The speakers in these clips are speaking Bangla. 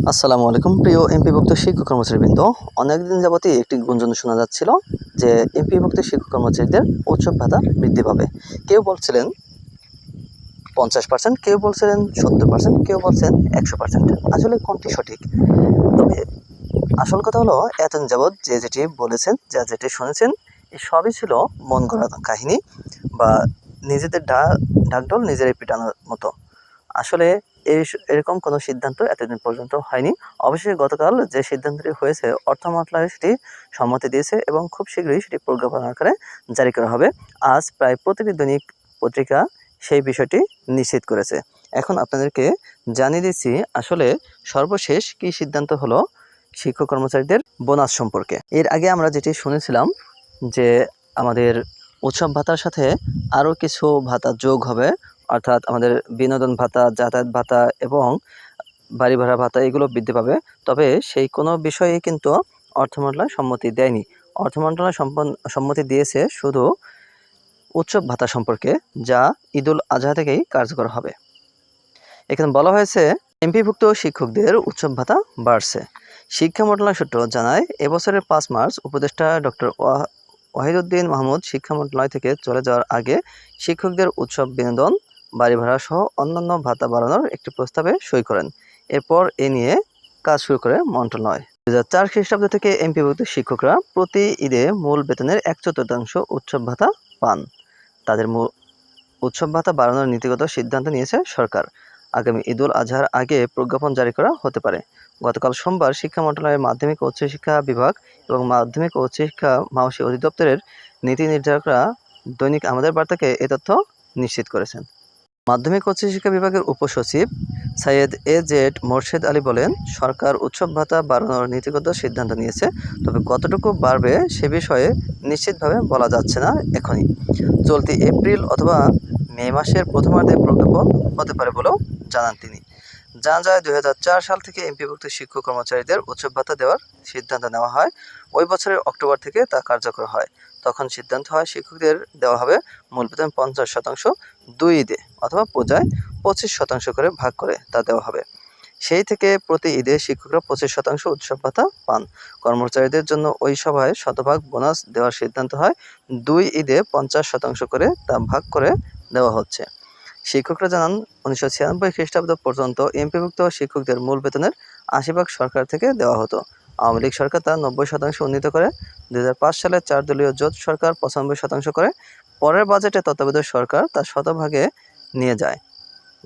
আসসালামু আলাইকুম প্রিয় এমপিভুক্ত শিক্ষক কর্মচারীবৃন্দ। অনেকদিন যাবতই একটি গুঞ্জন শোনা যাচ্ছিল যে এমপিভুক্ত শিক্ষক কর্মচারীদের উৎসব ভাতা বৃদ্ধি পাবে। কেউ বলছিলেন 50%, কেউ বলছিলেন 70%, কেউ বলছেন 100%। আসলে কোনটি সঠিক? তবে আসল কথা হলো, এতদিন যাবৎ যে যেটি বলেছেন, যা যেটি শুনেছেন, এই সবই ছিল মন গড়া কাহিনী বা নিজেদের ঢাকঢোল নিজেরাই পিটানোর মতো। আসলে এরকম কোনো সিদ্ধান্ত এতদিন পর্যন্ত হয়নি। অবশ্যই গতকাল যে সিদ্ধান্তটি হয়েছে, অর্থ মন্ত্রণালয় সেটি সম্মতি দিয়েছে এবং খুব শীঘ্রই সেটি প্রজ্ঞাপন আকারে জারি করা হবে। আজ প্রায় প্রতিটি দৈনিক পত্রিকা সেই বিষয়টি নিশ্চিত করেছে। এখন আপনাদেরকে জানিয়ে দিচ্ছি আসলে সর্বশেষ কী সিদ্ধান্ত হলো শিক্ষক কর্মচারীদের বোনাস সম্পর্কে। এর আগে আমরা যেটি শুনেছিলাম যে আমাদের উৎসব ভাতার সাথে আরও কিছু ভাতা যোগ হবে, অর্থাৎ আমাদের বিনোদন ভাতা, যাতায়াত ভাতা এবং বাড়ি ভাড়া ভাতা এগুলো বৃদ্ধি পাবে। তবে সেই কোনো বিষয়ে কিন্তু অর্থ মন্ত্রণালয় সম্মতি দেয়নি। অর্থ মন্ত্রণালয় সম্মতি দিয়েছে শুধু উৎসব ভাতা সম্পর্কে, যা ঈদুল আজহা থেকেই কার্যকর হবে। এখানে বলা হয়েছে এমপিভুক্ত শিক্ষকদের উৎসব ভাতা বাড়ছে। শিক্ষা মন্ত্রণালয় সূত্র জানায়, এবছরের 5 মার্চ উপদেষ্টা ডক্টর ওয়াহিদুদ্দিন মাহমুদ শিক্ষা মন্ত্রণালয় থেকে চলে যাওয়ার আগে শিক্ষকদের উৎসব, বিনোদন, বাড়ি ভাড়া সহ অন্যান্য ভাতা বাড়ানোর একটি প্রস্তাবে সই করেন। এরপর এ নিয়ে কাজ শুরু করে মন্ত্রণালয়। 2004 খ্রিস্টাব্দ থেকে এমপিভুক্ত শিক্ষকরা প্রতি ঈদে মূল বেতনের 1/4 উৎসব ভাতা পান। তাদের উৎসব ভাতা বাড়ানোর নীতিগত সিদ্ধান্ত নিয়েছে সরকার। আগামী ঈদুল আজহার আগে প্রজ্ঞাপন জারি করা হতে পারে। গতকাল সোমবার শিক্ষা মন্ত্রণালয়ের মাধ্যমিক ও উচ্চশিক্ষা বিভাগ এবং মাধ্যমিক ও উচ্চশিক্ষা মাওসী অধিদপ্তরের নীতি নির্ধারকরা দৈনিক আমাদের বার্তাকে এ তথ্য নিশ্চিত করেছেন। মাধ্যমিক ও উচ্চশিক্ষা বিভাগের উপসচিব সৈয়দ এজেড মোর্শেদ আলী বলেন, সরকার উৎসব ভাতা বাড়ানোর নীতিগত সিদ্ধান্ত নিয়েছে, তবে কতটুকু বাড়বে সে বিষয়ে নিশ্চিতভাবে বলা যাচ্ছে না এখনই। চলতি এপ্রিল অথবা মে মাসের প্রথমার্ধে প্রজ্ঞাপন হতে পারে বলেও জানান তিনি। জানা যায়, 2004 সাল থেকে এমপিভুক্ত শিক্ষক কর্মচারীদের উৎসব ভাতা দেওয়ার সিদ্ধান্ত নেওয়া হয়। ওই বছরের অক্টোবর থেকে তা কার্যকর হয়। তখন সিদ্ধান্ত হয় শিক্ষকদের দেওয়া হবে মূল বেতন 50% 2 ঈদে অথবা পূজায় 25% করে ভাগ করে তা দেওয়া হবে। সেই থেকে প্রতি ঈদে শিক্ষকরা 25% উৎসব ভাতা পান। কর্মচারীদের জন্য ওই সভায় শতভাগ বোনাস দেওয়ার সিদ্ধান্ত হয়। 2 ঈদে 50% করে তা ভাগ করে দেওয়া হচ্ছে। শিক্ষকরা জানান, 1996 খ্রিস্টাব্দ পর্যন্ত এমপিভুক্ত শিক্ষকদের মূল বেতনের 80% সরকার থেকে দেওয়া হতো। আওয়ামী লীগ সরকার তা 90% উন্নীত করে। 2005 সালে 4 দলীয় জোট সরকার 95% করে। পরের বাজেটে তত্ত্বাবধায়ক সরকার তা শতভাগে নিয়ে যায়।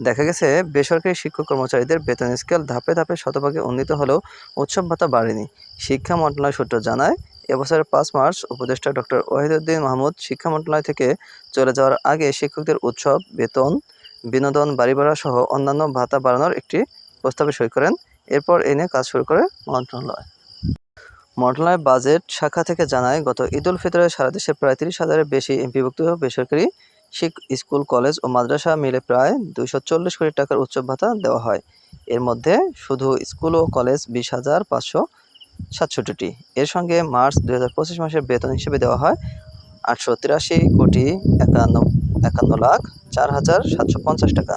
দেখা গেছে, বেসরকারি শিক্ষক কর্মচারীদের বেতন স্কেল ধাপে ধাপে শতভাগে উন্নীত হলেও উৎসব ভাতা বাড়েনি। শিক্ষা মন্ত্রণালয় সূত্র জানায়, এবছরের 5 মার্চ উপদেষ্টা ডক্টর ওয়াহিদুদ্দিন মাহমুদ শিক্ষা মন্ত্রণালয় থেকে চলে যাওয়ার আগে শিক্ষকদের উৎসব, বেতন, বিনোদন, বাড়ি ভাড়া সহ অন্যান্য ভাতা বাড়ানোর একটি প্রস্তাবে সই করেন। এরপর এ নিয়ে কাজ শুরু করে মন্ত্রণালয়। মন্ত্রণালয় বাজেট শাখা থেকে জানায়, গত ঈদুল ফিতরে সারা দেশে প্রায় 30,000-এর বেশি এমপিভুক্ত বেসরকারি স্কুল, কলেজ ও মাদ্রাসা মিলে প্রায় 240 কোটি টাকার উৎসব ভাতা দেওয়া হয়। এর মধ্যে শুধু স্কুল ও কলেজ 20,567টি। এর সঙ্গে মার্চ 2025 মাসের বেতন হিসেবে দেওয়া হয় 883,51,04,750 টাকা।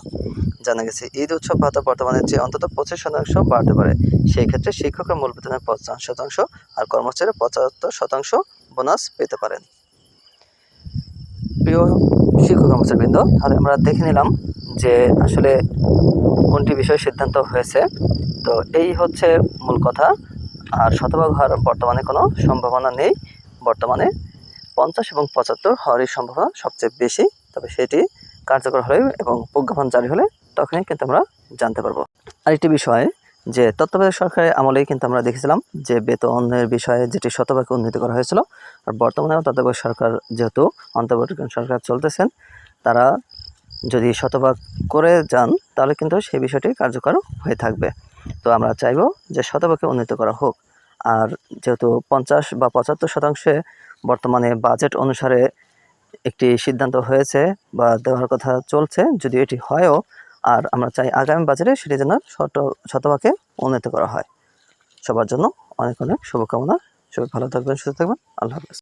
জানা গেছে, ঈদ উৎসব ভাতা বর্তমানের চেয়ে অন্তত 25% বাড়তে পারে। সেই ক্ষেত্রে শিক্ষকরা মূল বেতনের 50% আর কর্মচারীরা 75% বোনাস পেতে পারেন। প্রিয় শিক্ষক কর্মচারীবৃন্দ, তাহলে আমরা দেখে নিলাম যে আসলে কোনটি বিষয়ে সিদ্ধান্ত হয়েছে। তো এই হচ্ছে মূল কথা। আর শতভাগ হওয়ার বর্তমানে কোনো সম্ভাবনা নেই। বর্তমানে 50 এবং 75 হওয়ারই সম্ভাবনা সবচেয়ে বেশি। তবে সেটি কার্যকর হলে এবং প্রজ্ঞাপন জারি হলে তখনই কিন্তু আমরা জানতে পারবো। আরেকটি বিষয়, যে তত্ত্বাবধায়ক সরকারের আমলেই কিন্তু আমরা দেখেছিলাম যে বেতনের বিষয়ে যেটি শতভাগে উন্নীত করা হয়েছিল। আর বর্তমানেও তত্ত্বাবধায়ক সরকার, যেহেতু অন্তর্বর্তীকালীন সরকার চলতেছেন, তারা যদি শতভাগ করে যান তাহলে কিন্তু সেই বিষয়টি কার্যকর হয়ে থাকবে। তো আমরা চাইব যে শতভাগে উন্নীত করা হোক। আর যেহেতু 50 বা 75% বর্তমানে বাজেট অনুসারে একটি সিদ্ধান্ত হয়েছে বা দেওয়ার কথা চলছে, যদি এটি হয়ও, আর আমরা চাই আগামী বাজেটে সেটি যেন শতভাগে উন্নীত করা হয়। সবার জন্য অনেক অনেক শুভকামনা। সবাই ভালো থাকবেন, সুস্থ থাকবেন। আল্লাহ হাফেজ।